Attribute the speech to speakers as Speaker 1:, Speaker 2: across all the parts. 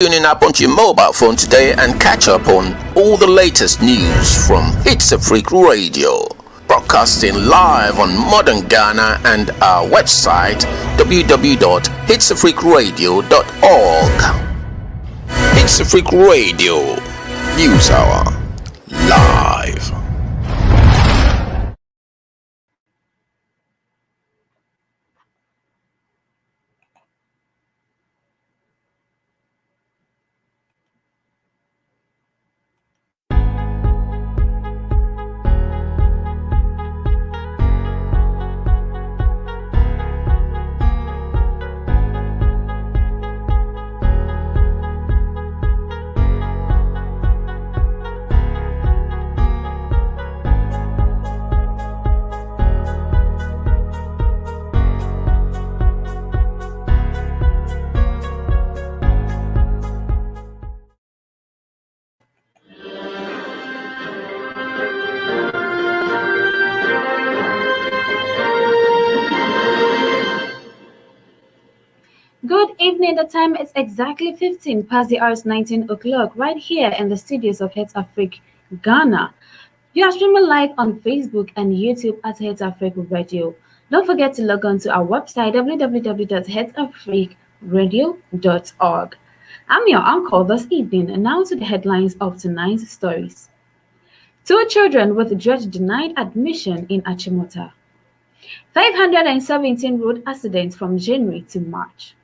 Speaker 1: Tuning up onto your mobile phone today and catch up on all the latest news from Hits Freak Radio. Broadcasting live on Modern Ghana and our website www.hitsafreakradio.org. Hits Freak Radio News Hour live.
Speaker 2: Good evening. The time is exactly 15 past the hours 19 o'clock right here in the studios of Hits Africa, Ghana. You are streaming live on Facebook and YouTube at Hits Africa Radio. Don't forget to log on to our website www.hitsafricaradio.org. I'm your uncle this evening, and now to the headlines of tonight's stories. 2 children with judge denied admission in Achimota. 517 road accidents from January to March.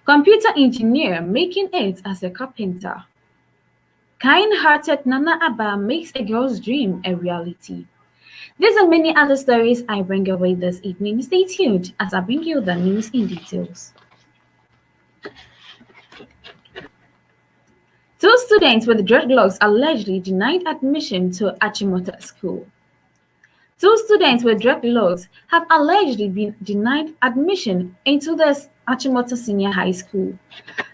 Speaker 2: Computer engineer making it as a carpenter. Kind-hearted Nana Abba makes a girl's dream a reality. These and many other stories I bring away this evening. Stay tuned as I bring you the news in details. 2 students with dreadlocks allegedly denied admission to Achimota School. 2 students with dreadlocks have allegedly been denied admission into the Achimota Senior High School.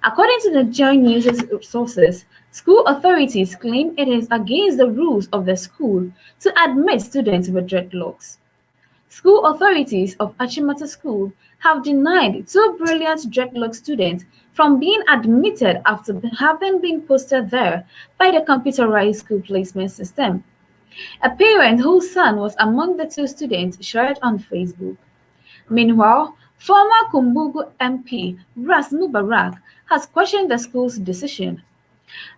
Speaker 2: According to the Joy News sources, school authorities claim it is against the rules of the school to admit students with dreadlocks. School authorities of Achimota School have denied 2 brilliant dreadlock students from being admitted after having been posted there by the computerized school placement system. A parent whose son was among the 2 students shared on Facebook. Meanwhile, former Kumbugu MP Ras Mubarak has questioned the school's decision.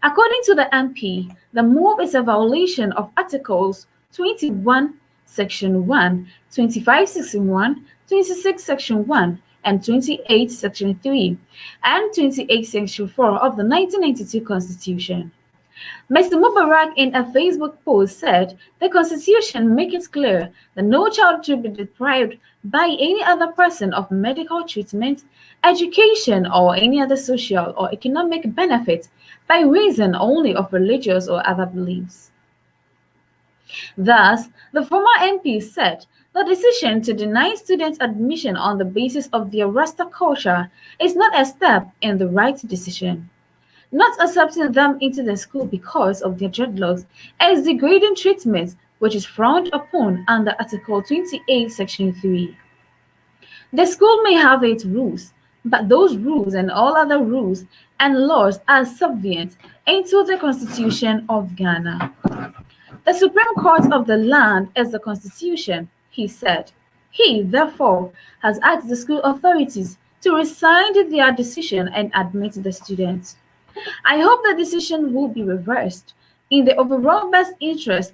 Speaker 2: According to the MP, the move is a violation of Articles 21, Section 1, 25, Section 1, 26, Section 1, and 28, Section 3, and 28, Section 4 of the 1992 Constitution. Mr. Mubarak, in a Facebook post, said the Constitution makes it clear that no child should be deprived by any other person of medical treatment, education, or any other social or economic benefit by reason only of religious or other beliefs. Thus, the former MP said the decision to deny students admission on the basis of their Rasta culture is not a step in the right decision. Not accepting them into the school because of their dreadlocks is degrading treatment which is frowned upon under Article 28, Section 3. The school may have its rules, but those rules and all other rules and laws are subservient into the Constitution of Ghana. The Supreme Court of the land is the Constitution, he said. He, therefore, has asked the school authorities to rescind their decision and admit the students. I hope the decision will be reversed in the overall best interest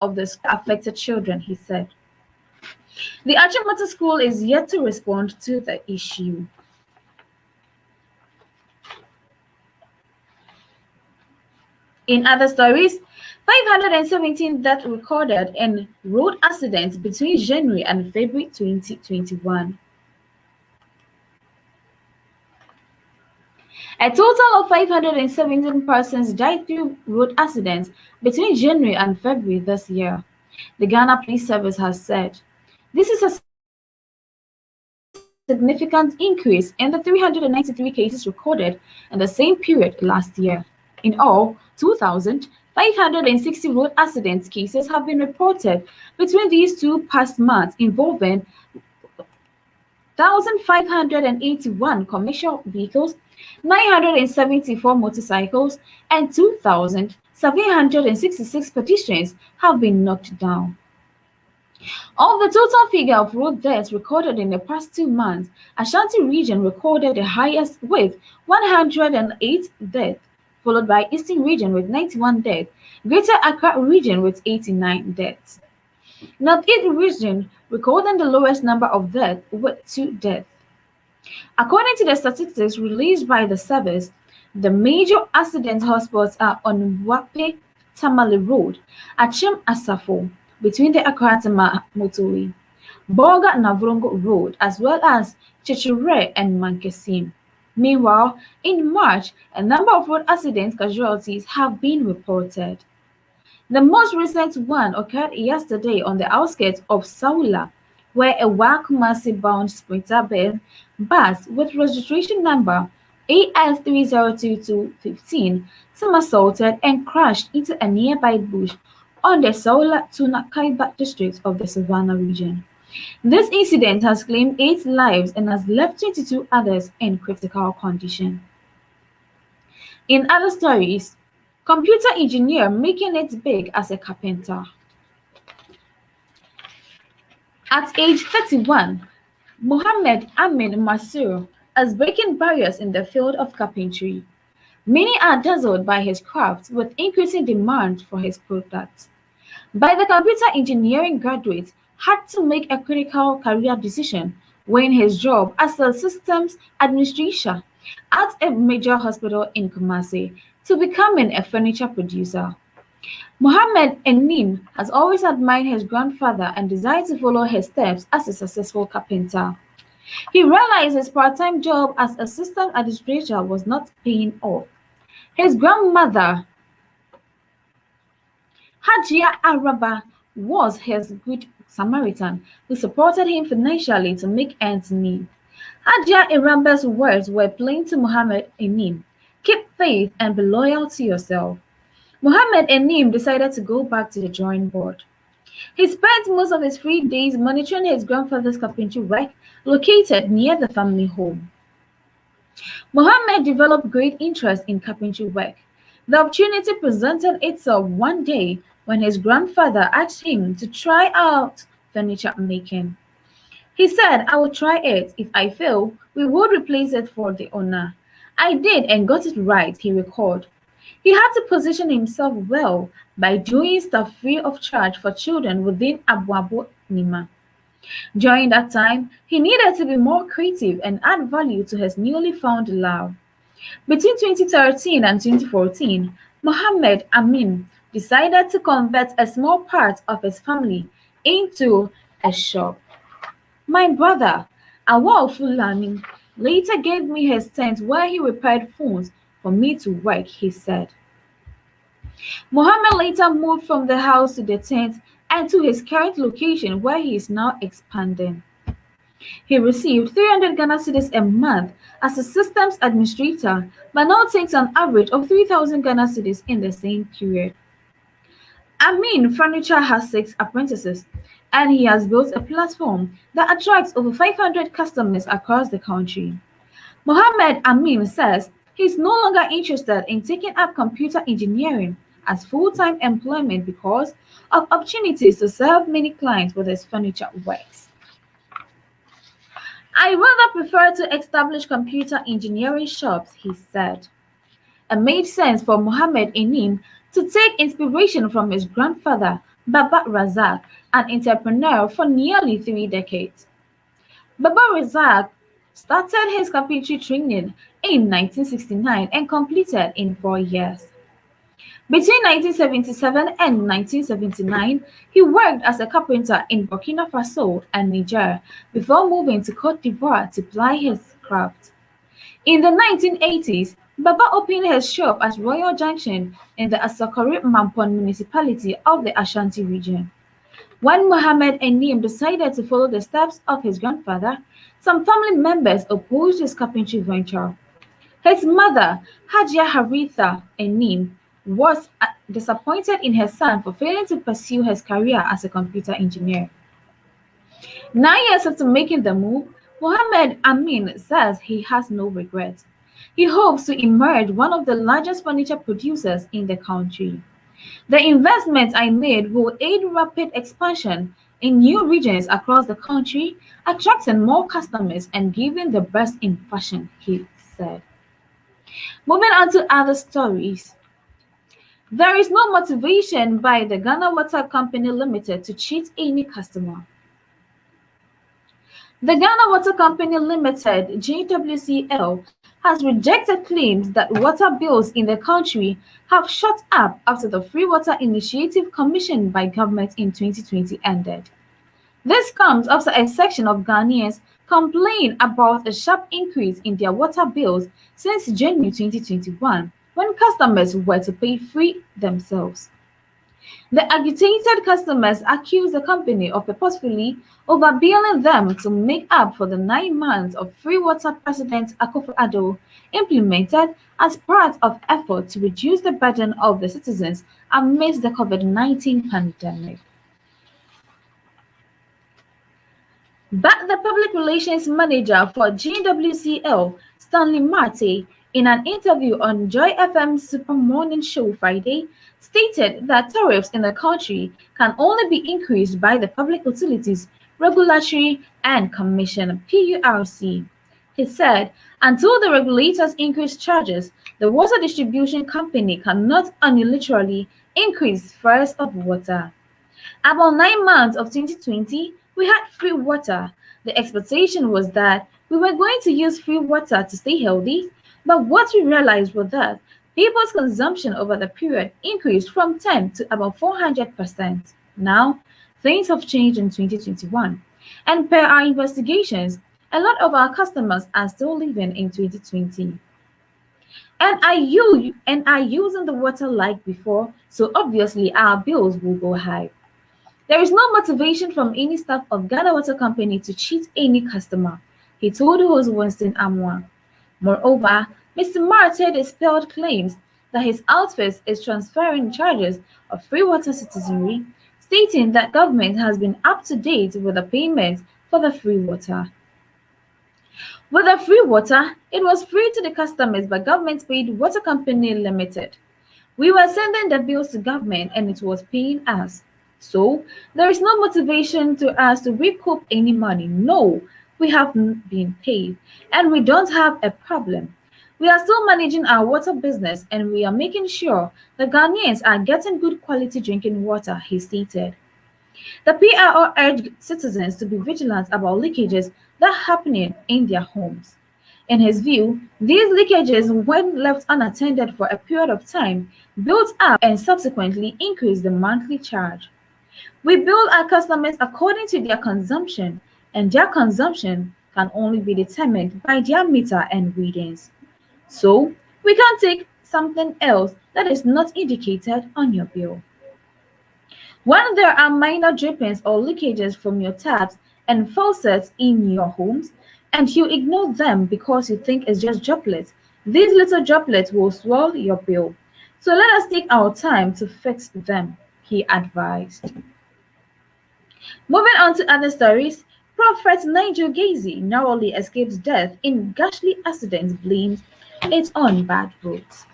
Speaker 2: of the affected children, he said. The Achimota School is yet to respond to the issue. In other stories, 517 deaths recorded in road accidents between January and February 2021. A total of 517 persons died through road accidents between January and February this year, the Ghana Police Service has said. This is a significant increase in the 393 cases recorded in the same period last year. In all, 2,560 road accident cases have been reported between these 2 past months involving 1,581 commercial vehicles 974 motorcycles and 2,766 pedestrians have been knocked down. Of the total figure of road deaths recorded in the past 2 months, Ashanti region recorded the highest with 108 deaths, followed by Eastern region with 91 deaths, Greater Accra region with 89 deaths. Northeast region recorded the lowest number of deaths with 2 deaths. According to the statistics released by the service, the major accident hotspots are on Wape Tamale Road, Achim Asafo, between the Accra Tema motorway, Bolga Navrongo Road, as well as Chechire and Mankesim. Meanwhile, in March, a number of road accident casualties have been reported. The most recent one occurred yesterday on the outskirts of Saula, where a Kumasi-bound Sprinter bus with registration number AS302215 somersaulted and crashed into a nearby bush on the Saula to Nakaiba district of the Savannah region. This incident has claimed 8 lives and has left 22 others in critical condition. In other stories, computer engineer making it big as a carpenter. At age 31, Mohammed Amin Masur is breaking barriers in the field of carpentry. Many are dazzled by his craft with increasing demand for his products. But the computer engineering graduate had to make a critical career decision when his job as a systems administrator at a major hospital in Kumasi to becoming a furniture producer. Mohammed Enim has always admired his grandfather and desired to follow his steps as a successful carpenter. He realized his part-time job as a system administrator was not paying off. His grandmother, Hajia Araba, was his good Samaritan who supported him financially to make ends meet. Hajia Araba's words were plain to Mohammed Enim: keep faith and be loyal to yourself. Mohammed Enim decided to go back to the drawing board. He spent most of his free days monitoring his grandfather's carpentry work located near the family home. Mohammed developed great interest in carpentry work. The opportunity presented itself one day when his grandfather asked him to try out furniture making. He said, I will try it. If I fail, we would replace it for the owner. I did and got it right, he recalled. He had to position himself well by doing stuff free of charge for children within Abuabo Nima. During that time, he needed to be more creative and add value to his newly found love. Between 2013 and 2014, Mohammed Amin decided to convert a small part of his family into a shop. My brother, Awal Fulani, later gave me his tent where he repaired phones for me to work, he said. Mohammed later moved from the house to the tent and to his current location where he is now expanding. He received 300 Ghana cedis a month as a systems administrator, but now takes an average of 3,000 Ghana cedis in the same period. Amin Furniture has 6 apprentices, and he has built a platform that attracts over 500 customers across the country. Mohammed Amin says he's no longer interested in taking up computer engineering as full-time employment because of opportunities to serve many clients with his furniture works. I rather prefer to establish computer engineering shops, he said. It made sense for Mohammed Enim to take inspiration from his grandfather, Baba Razak, an entrepreneur for nearly 3 decades. Baba Razak started his carpentry training in 1969 and completed in 4 years. Between 1977 and 1979, he worked as a carpenter in Burkina Faso and Niger before moving to Cote d'Ivoire to ply his craft. In the 1980s, Baba opened his shop at Royal Junction in the Asokori Mampon municipality of the Ashanti region. When Mohammed Enim decided to follow the steps of his grandfather, some family members opposed his carpentry venture. His mother, Hajia Haritha Enim, was disappointed in her son for failing to pursue his career as a computer engineer. 9 years after making the move, Mohammed Amin says he has no regrets. He hopes to emerge one of the largest furniture producers in the country. The investments I made will aid rapid expansion in new regions across the country, attracting more customers and giving the best in fashion, he said. Moving on to other stories. There is no motivation by the Ghana Water Company Limited to cheat any customer. The Ghana Water Company Limited (GWCL) has rejected claims that water bills in the country have shot up after the Free Water Initiative commissioned by government in 2020 ended. This comes after a section of Ghanaians complained about a sharp increase in their water bills since January 2021, when customers were to pay free themselves. The agitated customers accused the company of purposefully overbilling them to make up for the 9 months of free water President Akufo-Addo implemented as part of effort to reduce the burden of the citizens amidst the COVID-19 pandemic. But the public relations manager for GWCL, Stanley Marte, in an interview on Joy FM's Super Morning Show Friday, stated that tariffs in the country can only be increased by the Public Utilities Regulatory and Commission (PURC). He said, until the regulators increase charges, the water distribution company cannot unilaterally increase fares of water. About 9 months of 2020, we had free water. The expectation was that we were going to use free water to stay healthy, but what we realized was that people's consumption over the period increased from 10 to about 400%. Now, things have changed in 2021, and per our investigations, a lot of our customers are still living in 2020 and are using the water like before, so obviously our bills will go high. There is no motivation from any staff of Ghana Water Company to cheat any customer, he told host Winston Amwa. Moreover, Mr. Marte dispelled claims that his outfit is transferring charges of free water citizenry, stating that government has been up to date with the payment for the free water. With the free water, it was free to the customers, but government paid Water Company Limited. We were sending the bills to government and it was paying us. So, there is no motivation to us to recoup any money. No, we have been paid and we don't have a problem. We are still managing our water business and we are making sure the Ghanaians are getting good quality drinking water, he stated. The PRO urged citizens to be vigilant about leakages that are happening in their homes. In his view, these leakages, when left unattended for a period of time, built up and subsequently increased the monthly charge. We bill our customers according to their consumption, and their consumption can only be determined by their meter and readings. So, we can't take something else that is not indicated on your bill. When there are minor drippings or leakages from your taps and faucets in your homes, and you ignore them because you think it's just droplets, these little droplets will swell your bill. So let us take our time to fix them, he advised. Moving on to other stories, Prophet Nigel Gacy narrowly escaped death in ghastly accident blames it on bad roads.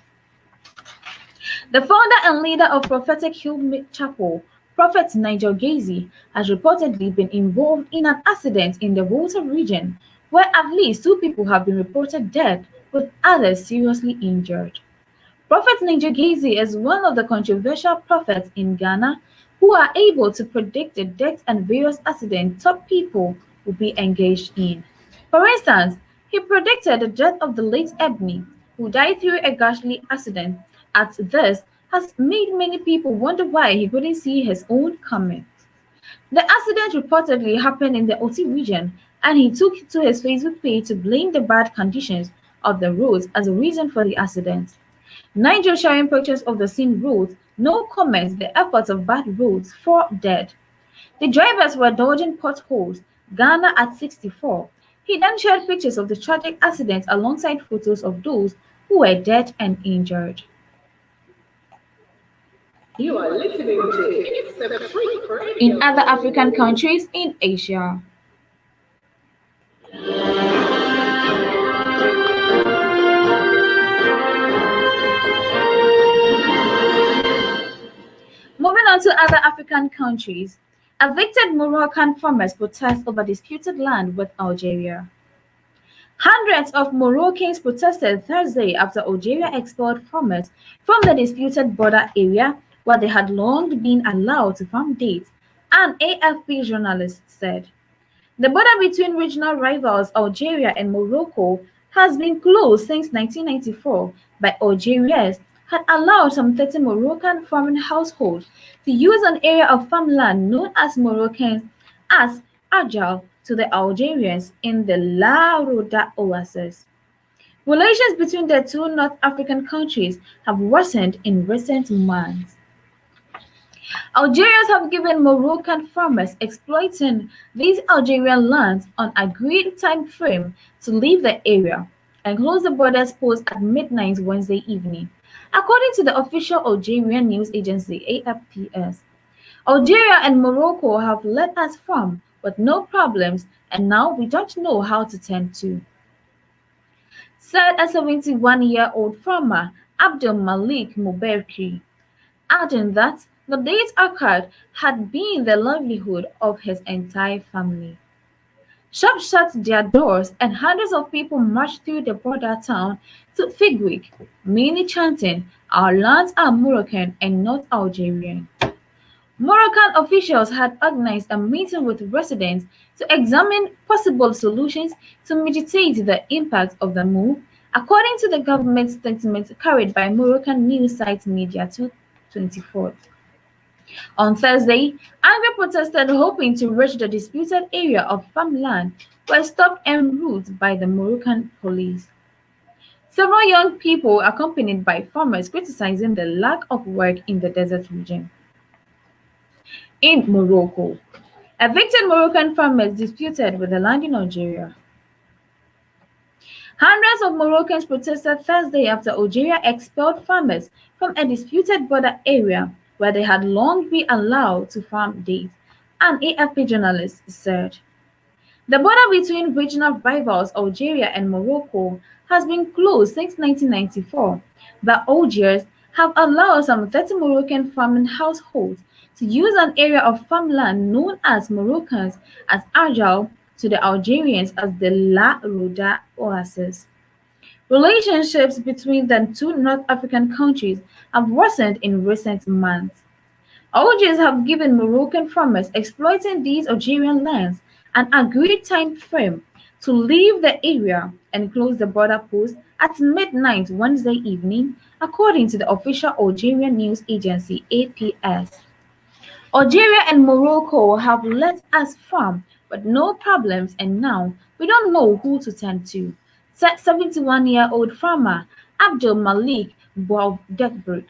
Speaker 2: The founder and leader of Prophetic Hill Chapel, Prophet Nigel Gacy, has reportedly been involved in an accident in the Volta region, where at least 2 people have been reported dead, with others seriously injured. Prophet Nigel Gacy is one of the controversial prophets in Ghana who are able to predict the deaths and various accidents top people will be engaged in. For instance, he predicted the death of the late Ebony, who died through a ghastly accident. At this has made many people wonder why he couldn't see his own coming. The accident reportedly happened in the Oti region, and he took to his Facebook page to blame the bad conditions of the roads as a reason for the accident. Nigel sharing pictures of the scene wrote, "No comments, the efforts of bad roads, 4 dead." The drivers were dodging potholes, Ghana at 64. He then shared pictures of the tragic accident alongside photos of those who were dead and injured.
Speaker 3: You are listening to It's the Freak Radio.
Speaker 2: In other African countries in Asia, to other African countries. Evicted Moroccan farmers protest over disputed land with Algeria. Hundreds of Moroccans protested Thursday after Algeria expelled farmers from the disputed border area where they had long been allowed to farm dates, an AFP journalist said. The border between regional rivals Algeria and Morocco has been closed since 1994, but Algeria had allowed some 30 Moroccan farming households to use an area of farmland known as Moroccans as Arjal to the Algerians in the La Rouda Oasis. Relations between the two North African countries have worsened in recent months. Algerians have given Moroccan farmers exploiting these Algerian lands an agreed time frame to leave the area and close the borders post at midnight Wednesday evening, according to the official Algerian news agency AFPS. Algeria and Morocco have let us farm with no problems, and now we don't know how to tend to, said a 71-year-old farmer, Abdel Malik Mouberki, adding that the date occurred had been the livelihood of his entire family. Shops shut their doors and hundreds of people marched through the border town to Figwick, mainly chanting, "Our lands are Moroccan and not Algerian." Moroccan officials had organized a meeting with residents to examine possible solutions to mitigate the impact of the move, according to the government statement carried by Moroccan news site Media 24. On Thursday, angry protesters hoping to reach the disputed area of farmland were stopped en route by the Moroccan police. Several young people accompanied by farmers criticizing the lack of work in the desert region. In Morocco, evicted Moroccan farmers disputed with the land in Algeria. Hundreds of Moroccans protested Thursday after Algeria expelled farmers from a disputed border area where they had long been allowed to farm dates, an AFP journalist said. The border between regional rivals Algeria and Morocco has been closed since 1994, but Algiers have allowed some 30 Moroccan farming households to use an area of farmland known as Moroccans as Arjal to the Algerians as the La Rouda Oasis. Relationships between the two North African countries have worsened in recent months. Algiers have given Moroccan farmers exploiting these Algerian lands an agreed time frame to leave the area and close the border post at midnight Wednesday evening, according to the official Algerian news agency APS. Algeria and Morocco have let us farm with no problems, and now we don't know who to turn to, said 71-year-old farmer Abdel Malik Boualdekbir,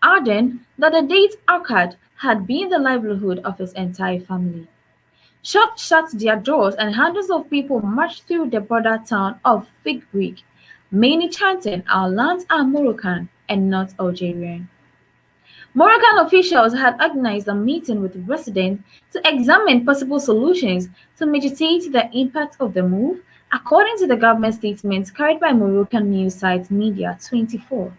Speaker 2: adding that the date occurred had been the livelihood of his entire family. Shops shut their doors and hundreds of people marched through the border town of Figwick, mainly chanting, "Our lands are Moroccan and not Algerian." Moroccan officials had organized a meeting with residents to examine possible solutions to mitigate the impact of the move, according to the government statement carried by Moroccan news site Media 24.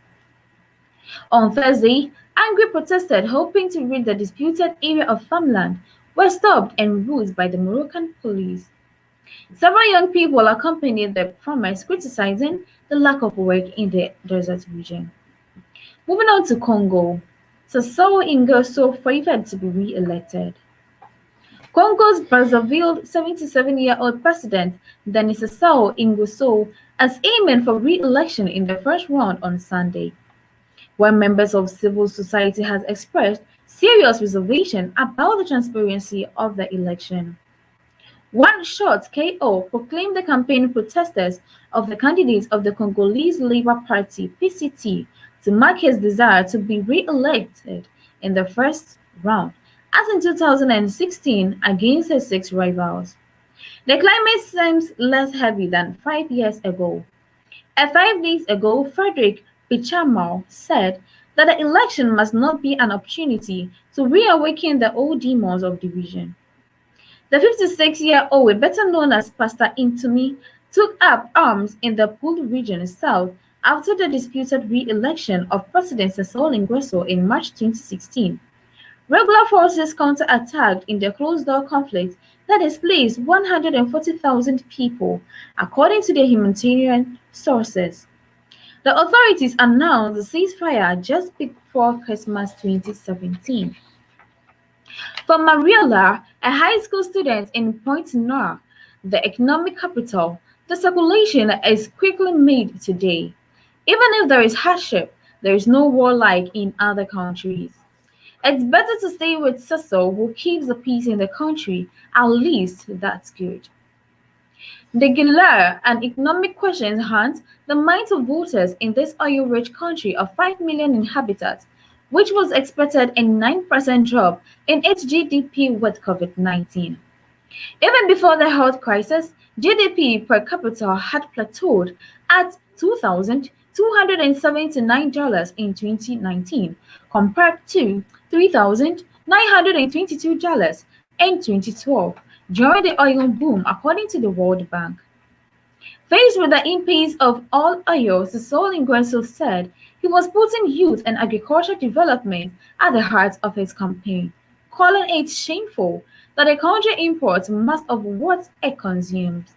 Speaker 2: On Thursday, angry protesters hoping to rid the disputed area of farmland were stopped en route by the Moroccan police. Several young people accompanied the farmers criticizing the lack of work in the desert region. Moving on to Congo. Sassou Nguesso favored to be re-elected. Congo's Brazzaville 77-year-old president Denis Sassou Nguesso is aiming for re-election in the first round on Sunday, when members of civil society has expressed serious reservation about the transparency of the election. One Shot KO proclaimed the campaign protesters of the candidate of the Congolese Labour Party (PCT) to mark his desire to be re-elected in the first round, as in 2016 against his 6 rivals. The climate seems less heavy than 5 years ago. 5 days ago, Frederick Bichamo said that the election must not be an opportunity to reawaken the old demons of division. The 56-year-old, better known as Pastor Intumi, took up arms in the Pool region south after the disputed re-election of President Sassou Nguesso in March 2016. Regular forces counterattacked in the closed-door conflict that displaced 140,000 people, according to the humanitarian sources. The authorities announced the ceasefire just before Christmas 2017. For Mariela, a high school student in Pointe Noire, the economic capital, the circulation is quickly made today. Even if there is hardship, there is no war like in other countries. It's better to stay with Cecil who keeps the peace in the country, at least that's good. The Gilar and economic questions haunt the minds of voters in this oil-rich country of 5 million inhabitants, which was expected a 9% drop in its GDP with COVID-19. Even before the health crisis, GDP per capita had plateaued at $2,279 in 2019, compared to $3,922 in 2012 during the oil boom, according to the World Bank. Faced with the impasse of all oil, Sissoul Nguesso said he was putting youth and agricultural development at the heart of his campaign, calling it shameful that a country imports most of what it consumes.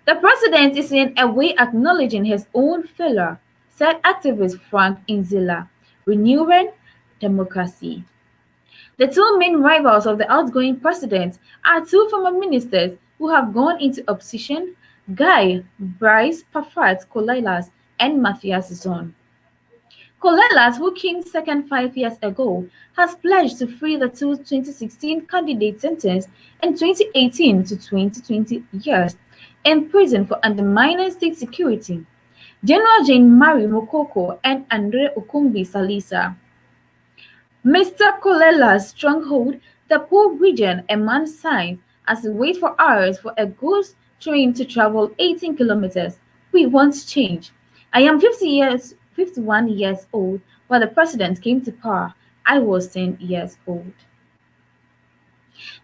Speaker 2: The president is in a way acknowledging his own failure, said activist Frank Inzila, Renewing Democracy. The two main rivals of the outgoing president are two former ministers who have gone into opposition, Guy Brice Parfait Koleilas and Matthias Zone. Koleilas, who came second 5 years ago, has pledged to free the two 2016 candidates sentenced in 2018 to 2020 years in prison for undermining state security, General Jean-Marie Mokoko and Andre Okumbi Salisa. Mr. Kolela's stronghold, the poor region, a man signs as he waits for hours for a goods train to travel 18 kilometers. We want change. I am 51 years old when the president came to power. I was 10 years old.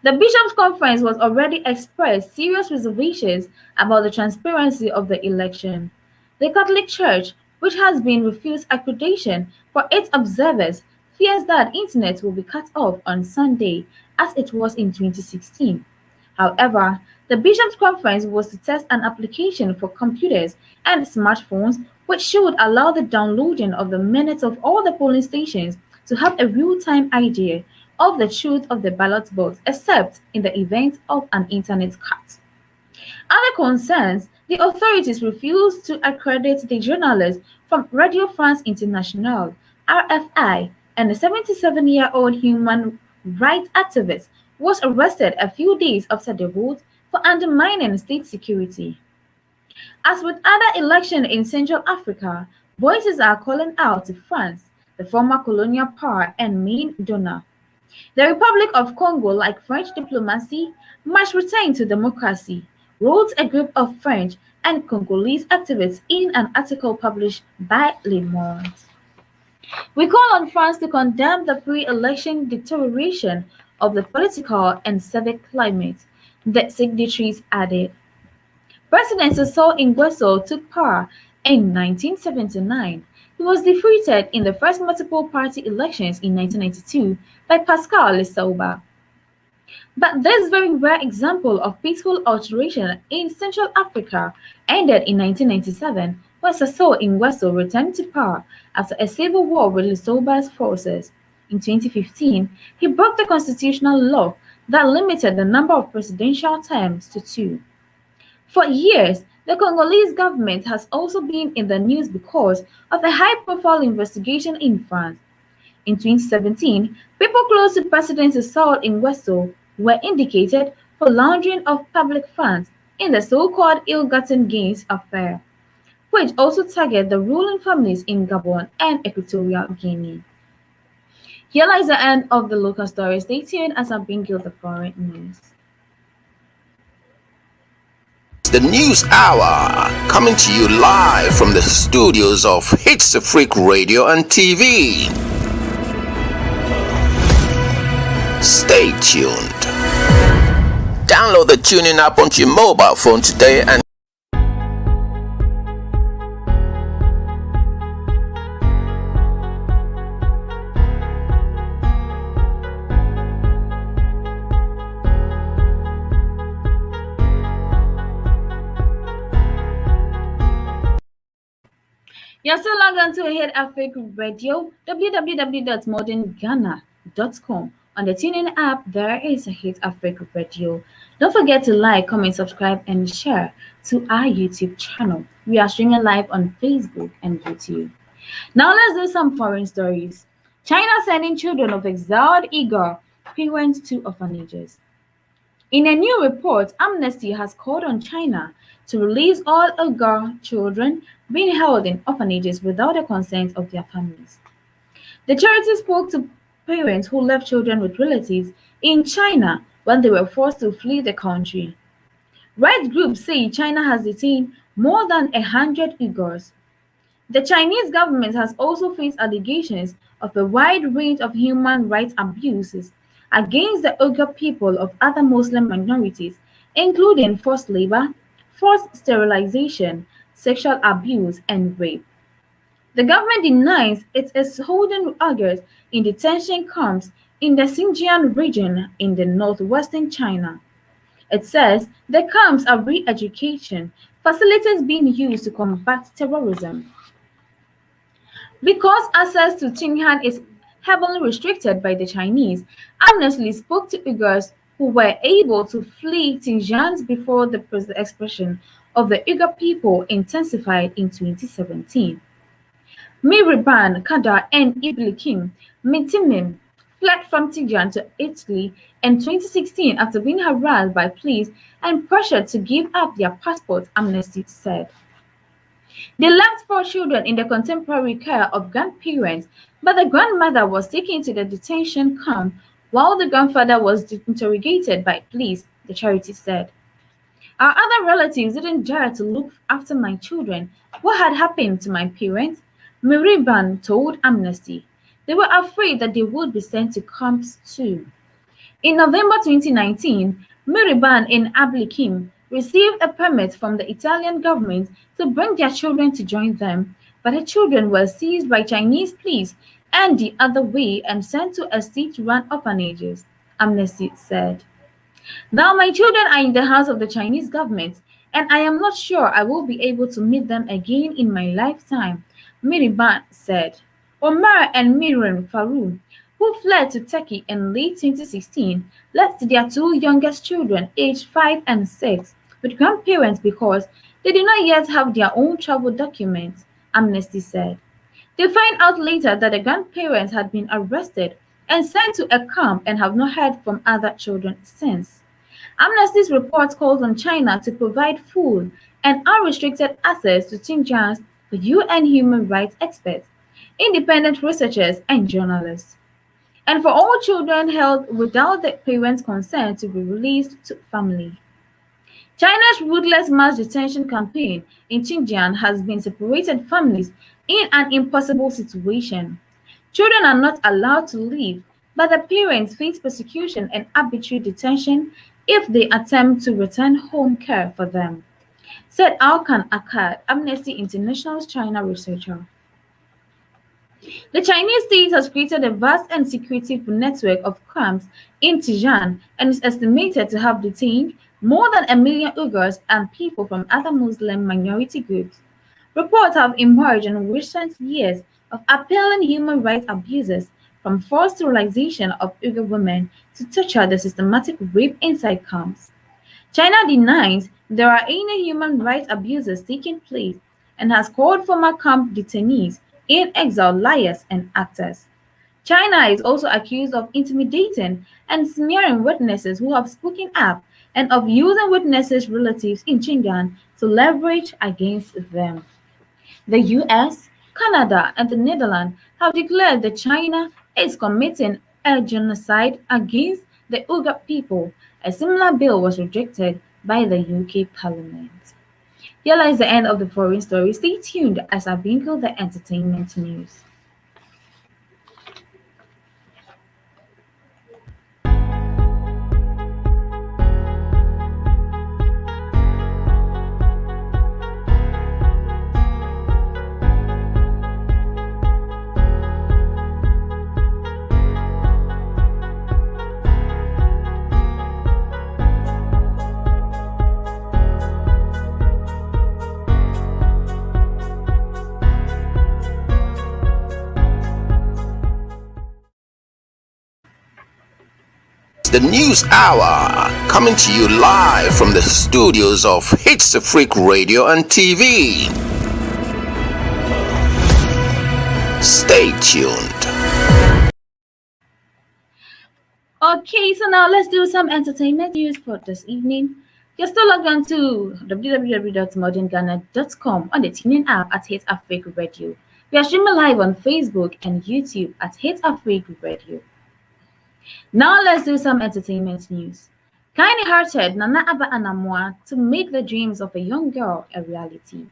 Speaker 2: The Bishops' Conference was already expressed serious reservations about the transparency of the election. The Catholic Church, which has been refused accreditation for its observers, fears that internet will be cut off on Sunday, as it was in 2016. However, the Bishops' Conference was to test an application for computers and smartphones which should allow the downloading of the minutes of all the polling stations to have a real-time idea of the truth of the ballot box, except in the event of an internet cut. Other concerns, the authorities refused to accredit the journalist from Radio France Internationale, RFI, and a 77-year-old human rights activist was arrested a few days after the vote for undermining state security. As with other elections in Central Africa, voices are calling out to France, the former colonial power and main donor. The Republic of Congo, like French diplomacy, must return to democracy, wrote a group of French and Congolese activists in an article published by Le Monde. We call on France to condemn the pre-election deterioration of the political and civic climate, the signatories added. President Sassou Nguesso took power in 1979. He was defeated in the first multiple-party elections in 1992 by Pascal Lissouba. But this very rare example of peaceful alteration in Central Africa ended in 1997 when Sassou Nguesso returned to power after a civil war with Lissouba's forces. In 2015, he broke the constitutional law that limited the number of presidential terms to 2. For years, the Congolese government has also been in the news because of a high-profile investigation in France. In 2017, people close to President Sassou Nguesso were indicated for laundering of public funds in the so-called ill-gotten gains affair, which also targeted the ruling families in Gabon and Equatorial Guinea. Here lies the end of the local story. Stay tuned as I bring you the foreign news.
Speaker 1: The News Hour, coming to you live from the studios of Hits Freak Radio and TV. Stay tuned. Download the TuneIn app onto your mobile phone today and
Speaker 2: You're still logged on to Hit Africa Radio, www.modernghana.com. On the TuneIn app, there is a Hit Africa Radio. Don't forget to like, comment, subscribe, and share to our YouTube channel. We are streaming live on Facebook and YouTube. Now let's do some foreign stories. China sending children of exiled Uyghur parents to orphanages. In a new report, Amnesty has called on China to release all Uyghur children being held in orphanages without the consent of their families. The charity spoke to parents who left children with relatives in China when they were forced to flee the country. Rights groups say China has detained more than 100 Uyghurs. The Chinese government has also faced allegations of a wide range of human rights abuses against the Uyghur people of other Muslim minorities, including forced labor, forced sterilization, sexual abuse, and rape. The government denies it is holding Uyghurs in detention camps in the Xinjiang region in the northwestern China. It says the camps are re-education facilities being used to combat terrorism. Because access to Xinjiang is heavily restricted by the Chinese, Amnesty spoke to Uyghurs who were able to flee Xinjiang before the expression of the Uyghur people intensified in 2017. Miriban, Kadar, and Iblikim Mitimim fled from Xinjiang to Italy in 2016 after being harassed by police and pressured to give up their passports, Amnesty said. They left 4 children in the contemporary care of grandparents, but the grandmother was taken to the detention camp while the grandfather was interrogated by police, the charity said. Our other relatives didn't dare to look after my children. What had happened to my parents? Miriban told Amnesty. They were afraid that they would be sent to camps too. In November 2019, Miriban and Ablikim received a permit from the Italian government to bring their children to join them, but the children were seized by Chinese police and the other way and sent to a state-run orphanages, Amnesty said. Now my children are in the hands of the Chinese government, and I am not sure I will be able to meet them again in my lifetime, Miriban said. Omar and Miriam Farouk, who fled to Turkey in late 2016, left their 2 youngest children, aged 5 and 6, with grandparents because they did not yet have their own travel documents, Amnesty said. They found out later that the grandparents had been arrested and sent to a camp and have not heard from other children since. Amnesty's report calls on China to provide full and unrestricted access to Xinjiang for UN human rights experts, independent researchers, and journalists, and for all children held without the parents' consent to be released to family. China's ruthless mass detention campaign in Xinjiang has been separated families in an impossible situation. Children are not allowed to leave, but the parents face persecution and arbitrary detention if they attempt to return home care for them, said Alkan Akkad, Amnesty International's China researcher. The Chinese state has created a vast and secretive network of camps in Xinjiang and is estimated to have detained more than 1 million Uyghurs and people from other Muslim minority groups. Reports have emerged in recent years of appalling human rights abuses, from forced sterilization of Uyghur women to torture and systematic rape inside camps. China denies there are any human rights abuses taking place and has called former camp detainees in exile liars and actors. China is also accused of intimidating and smearing witnesses who have spoken up and of using witnesses' relatives in Xinjiang to leverage against them. The US, Canada, and the Netherlands have declared that China is committing a genocide against the Uyghur people. A similar bill was rejected by the UK Parliament. Here lies the end of the foreign story. Stay tuned as I bring you the entertainment news.
Speaker 1: the news hour, coming to you live from the studios of Hits Freak Radio and TV. Stay tuned.
Speaker 2: Okay, so now let's do some entertainment news for this evening. You're still logged on to www.modernghana.com on the TuneIn app at Hits Africa Radio. We are streaming live on Facebook and YouTube at Hits Africa Radio. Now let's do some entertainment news. Kind-hearted Nana Aba Anamwa to make the dreams of a young girl a reality.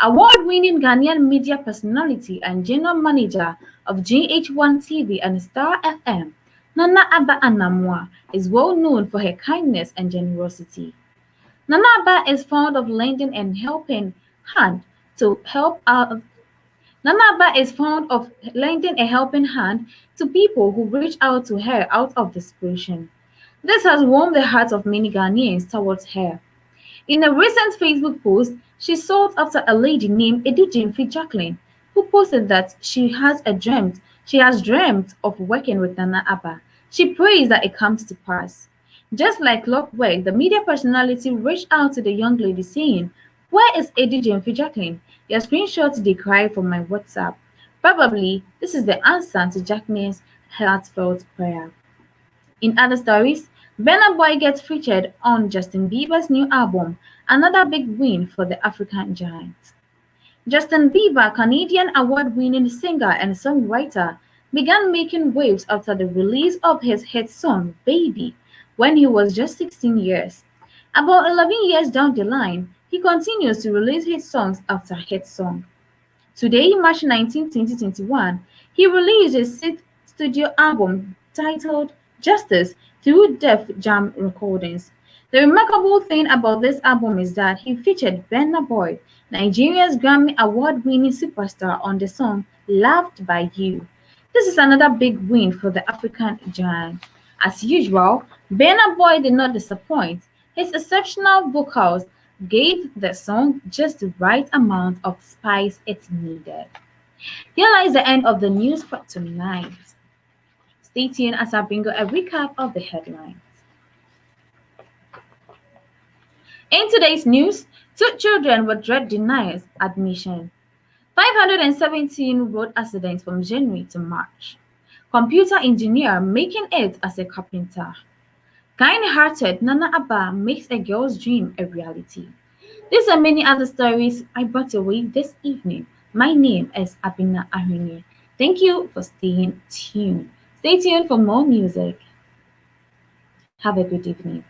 Speaker 2: Award-winning Ghanaian media personality and general manager of GH1 TV and Star FM, Nana Aba Anamwa is well known for her kindness and generosity. Nana Aba is fond of lending a helping hand to people who reach out to her out of desperation. This has warmed the hearts of many Ghanaians towards her. In a recent Facebook post, she sought after a lady named Edujimfi Jacqueline, who posted that she has dreamt of working with Nana Aba. She prays that it comes to pass. Just like clockwork, the media personality reached out to the young lady saying, "Where is Edujimfi Jacqueline? Your screenshots they cry from my WhatsApp." Probably, this is the answer to Jacqueline's heartfelt prayer. In other stories, Burna Boy gets featured on Justin Bieber's new album, another big win for the African giant. Justin Bieber, Canadian award-winning singer and songwriter, began making waves after the release of his hit song, Baby, when he was just 16 years. About 11 years down the line, he continues to release hit songs after hit song. Today, March 19, 2021, he released his sixth studio album titled Justice through Def Jam Recordings. The remarkable thing about this album is that he featured Burna Boy, Nigeria's Grammy Award-winning superstar, on the song Loved by You. This is another big win for the African giant. As usual, Burna Boy did not disappoint. His exceptional vocals gave the song just the right amount of spice it needed. Here lies the end of the news for tonight. Stay tuned as I bring you a recap of the headlines. In today's news, 2 children were denied admission. 517 road accidents from January to March. Computer engineer making it as a carpenter. Kind-hearted Nana Aba makes a girl's dream a reality. These and many other stories I brought your way this evening. My name is Abina Ahrini. Thank you for staying tuned. Stay tuned for more music. Have a good evening.